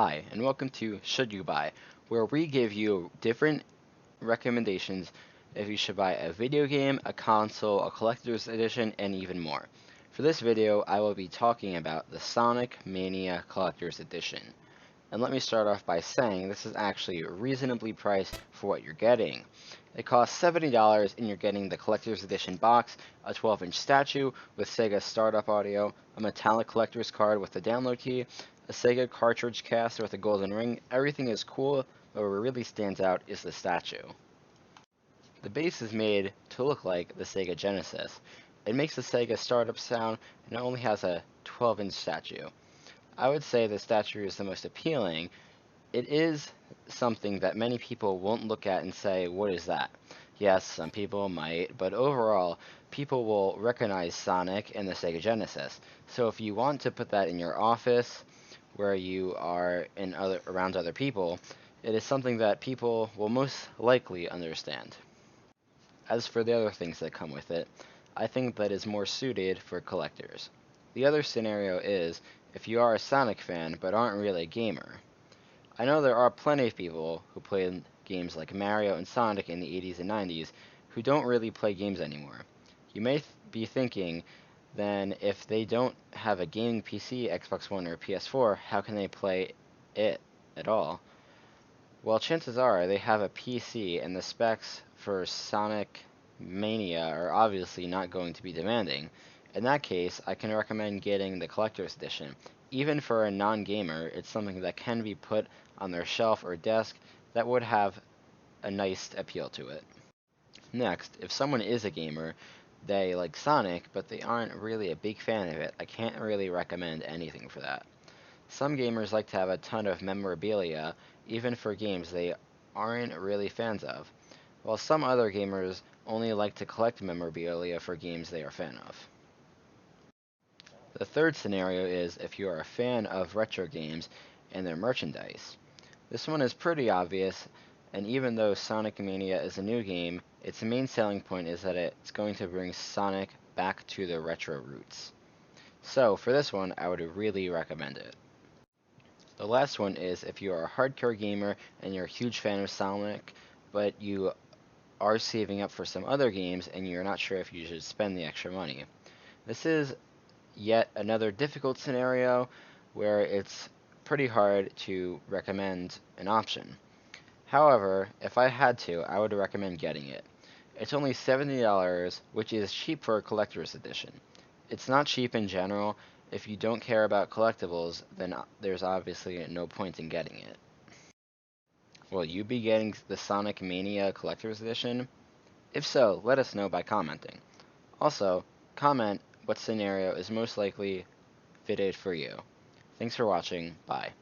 Hi, and welcome to Should You Buy, where we give you different recommendations if you should buy a video game, a console, a collector's edition, and even more. For this video, I will be talking about the Sonic Mania Collector's Edition. And let me start off by saying this is actually reasonably priced for what you're getting. It costs $70 and you're getting the collector's edition box, a 12-inch statue with Sega startup audio, a metallic collector's card with the download key, a Sega cartridge case with a golden ring. Everything is cool, but what really stands out is the statue. The base is made to look like the Sega Genesis. It makes the Sega startup sound and it only has a 12-inch statue. I would say the statue is the most appealing. It is something that many people won't look at and say, what is that? Yes, some people might, but overall, people will recognize Sonic and the Sega Genesis. So if you want to put that in your office, where you are around other people, it is something that people will most likely understand. As for the other things that come with it, I think that is more suited for collectors. The other scenario is if you are a Sonic fan but aren't really a gamer. I know there are plenty of people who played games like Mario and Sonic in the 80s and 90s who don't really play games anymore. You may be thinking, then if they don't have a gaming PC, Xbox One, or PS4, how can they play it at all? Well, chances are they have a PC, and the specs for Sonic Mania are obviously not going to be demanding. In that case, I can recommend getting the collector's edition. Even for a non-gamer, it's something that can be put on their shelf or desk that would have a nice appeal to it. Next, if someone is a gamer, they like Sonic, but they aren't really a big fan of it, I can't really recommend anything for that. Some gamers like to have a ton of memorabilia, even for games they aren't really fans of, while some other gamers only like to collect memorabilia for games they are a fan of. The third scenario is if you are a fan of retro games and their merchandise. This one is pretty obvious, and even though Sonic Mania is a new game, its main selling point is that it's going to bring Sonic back to the retro roots. So for this one, I would really recommend it. The last one is if you are a hardcore gamer and you're a huge fan of Sonic, but you are saving up for some other games and you're not sure if you should spend the extra money. This is yet another difficult scenario where it's pretty hard to recommend an option. However, if I had to, I would recommend getting it. It's only $70, which is cheap for a collector's edition. It's not cheap in general. If you don't care about collectibles, then there's obviously no point in getting it. Will you be getting the Sonic Mania collector's edition? If so, let us know by commenting. Also, comment what scenario is most likely fitted for you. Thanks for watching. Bye.